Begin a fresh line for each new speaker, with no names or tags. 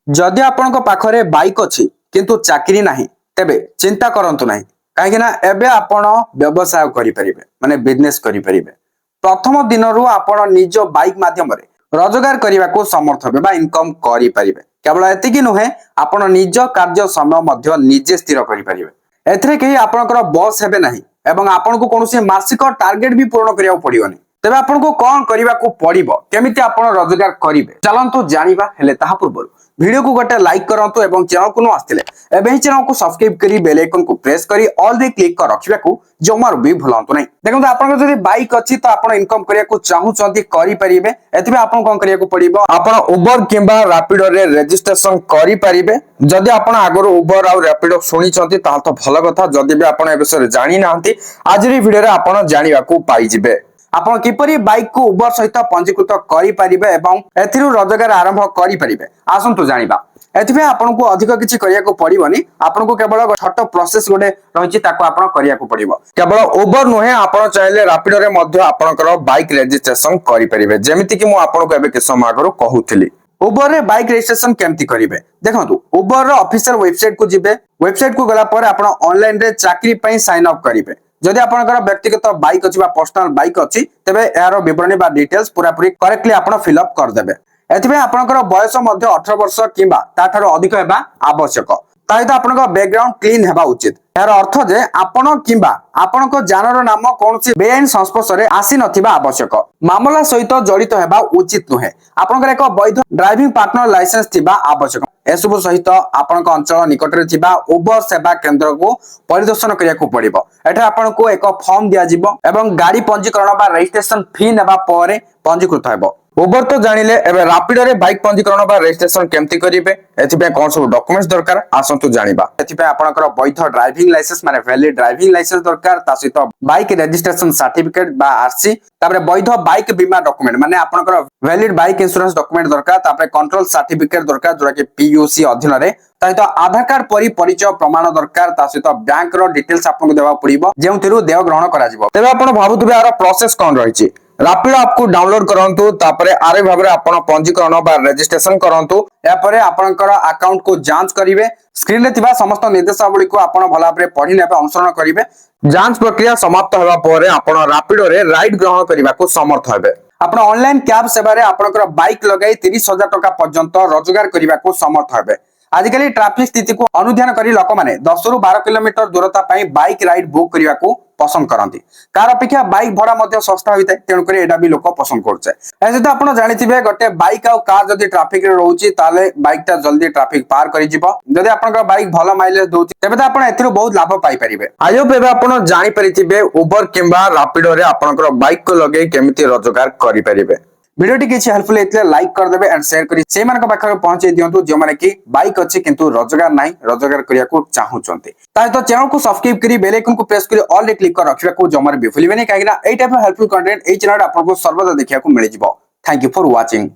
जदि आपन पाखरे बाइक अच्छी किंतु चाकरी नहीं तेबे चिंता करंतु नहीं कहीं एबे आपण व्यवसाय करें माने बिजनेस करें प्रथम दिन आपण निज बाइक माध्यम रोजगार करने को समर्थ हे इनकम करें केवल एतिकी नुहे आपण निज कार्य समय निजे स्थिर करें एथिरे कहीं आपणकर बस हेबे नहीं एवं आपण को कौन मासिक टार्गेट भी पूर्ण करिया पड़िबनी तेबे आपन को कौन करने को पड़िबो केमिति आपण रोजगार करिवे चलंतु जानिबा हेले ताहा पूर्व वीडियो को गोटे लाइक करंतु एवं चैनल को न आस्तिले एबे ही चैनल को सब्सक्राइब करी बेल आइकन को प्रेस करी ऑल दी क्लिक कर रखिबा को जमार भी भूलंतु नहीं देखंतु आपन जदी बाइक अछि तो आपण इनकम करिया को चाहूचंती करि परिबे एथिबे आपण कोन करिया को पड़िबो आपण उबर किंबा रैपिडो रे रजिस्ट्रेशन करि परिबे जदी आपण आगरो उबर और रैपिडो सुनी चंती ता तो भलो कथा जदी बे आपण ए विषय जानि नाहंती आज री वीडियो रे आपण जानिबा को पाई जिबे आपण किपरि बाइक को उबर सहित पंजीकृत करि परिबे एवं एथिरु रोजगार आरंभ करि परिबे आसंतु जानिबा एथिबे आपण को अधिक किछि करिया को पड़िबनी आपण को केवल छोट प्रोसेस गोटे रहिछि ताको आपण करिया को पड़िबो केवल उबर नुहे आपण चाहिले रैपिडो रे मध्ये आपणकर बाइक रजिस्ट्रेशन करि परिबे जेमिति कि मु आपण को एबे के समय आगरो कहूथिली उबर रे बाइक रजिस्ट्रेशन केमति करिवे देखंतु उबर रो ऑफिशियल वेबसाइट को जिबे वेबसाइट को गला पर आपण ऑनलाइन रे चाकरी पई साइन अप करिवे जदि आपनकर व्यक्तिगत बाइक अछि बा पर्सनल बाइक अछि तेबे यार विवरणी बा डिटेल्स पूरा पूरी करेक्टली आपण फिल अप कर देबे एथिबे आपनकर बयस मध्ये 18 वर्ष किबा ताठारो अधिक हेबा आवश्यक ताहित आपनकर बैकग्राउंड क्लीन हेबा उचित यार अर्थ जे आपण किबा आपनको जानर नाम कोनसी बेआईन संस्पर्श रे आसी नथिबा आवश्यक मामला सहित जड़ित हेबा उचित नुहे आपनकर एक वैध ड्राइविंग पार्टनर लाइसेंस थिबा आवश्यक एसबु सहित आपनक अंचल निकट रे थिबा उबर सेवा केंद्र को परिदर्शन करिया को पड़िबो एठा आपनको एक फॉर्म दिया जिवो एवं गाड़ी पंजीकरण बा रजिस्ट्रेशन फी नेबा परे पंजीकृत हेबो उबर तो जानिले एबे रैपिडो रे बाइक पंजीकरण बा रजिस्ट्रेशन केमति करिवे एथिबे कोन सब डॉक्यूमेंट्स दरकार आसंतु जानिबा एथिबे आपनकर वैध ड्राइविंग लाइसेंस माने वैलिड ड्राइविंग लाइसेंस दरकार ता सहित बाइक रजिस्ट्रेशन सर्टिफिकेट बा आरसी तापरे वैध बाइक बीमा डॉक्यूमेंट माने आपनकर वैलिड बाइक इंश्योरेंस डॉक्यूमेंट दरकार तापरे कंट्रोल सर्टिफिकेट दरकार जोरा के पीयूसी अधीन रे ताहित आधार कार्ड परि परिचय प्रमाण दरकार ता सहित बैंक रो डिटेल्स आपनको देबा पड़िबो जेउथिरु देव ग्रहण करा जिवो तेबे आपण भाबुतबे आरो प्रोसेस कोन रहिछि रैपिडो ऐप को डाउनलोड करंतु तापरे आरे भाबरे आपण पंजीकरण बा रजिस्ट्रेशन करंतु या परे आपनकर अकाउंट को जांच करिवे स्क्रीन रे थिबा समस्त निर्देशावली को आपण भला भाबरे पढि नेबे अनुसरण करिवे जांच प्रक्रिया समाप्त हेबा परे आपण रैपिडो रे राइड ग्रहण करिबा को समर्थ हेबे आपण ऑनलाइन कैब सेवा रे आपनकर बाइक लगाई 30,000 टका पर्यंत रोजगार करिबा को समर्थ हेबे आजिकली ट्रैफिक स्थिति को अनुध्यान करी लोक माने 10 रु 12 किलोमीटर दूरता पई बाइक राइड बुक करिया को पसंद करंती कार अपेक्षा बाइक भड़ा मध्ये सस्ता होइते तेनु करी एडा भी लोक पसंद करछे एसे तो आपण जानिथिबे गोटे बाइक आ कार जदी ट्रैफिक रे रहउची ताले बाइक ता जल्दी ट्रैफिक पार करि जिवो जदी आपनकर बाइक भलो माइलेज दोउची तेबे त आपण एथिरो बहुत लाभ पाई परिबे आयो पेबे आपण जानि परिथिबे उबर किंबा रैपिडो रे आपनकर बाइक को लगे केमिति रोजगार करि परिबे वीडियो टी किछि हेल्पफुल हेतले लाइक कर देबे एंड शेयर करी से मानक पाखर पहुंचे दियंतु जे माने कि बाइक अछि किंतु रोजगार नाही रोजगार करिया को चाहूचंती ताहि तो चैनल को सब्सक्राइब करी बेल आइकन को प्रेस करी ऑल रे क्लिक कर रखिबा को जमर भी भूलिबेनी काहेकि ना एई टाइप हेल्पफुल कंटेंट एई चैनल आपनको सर्वदा देखिया को मिलि जिवो थैंक यू फॉर वाचिंग।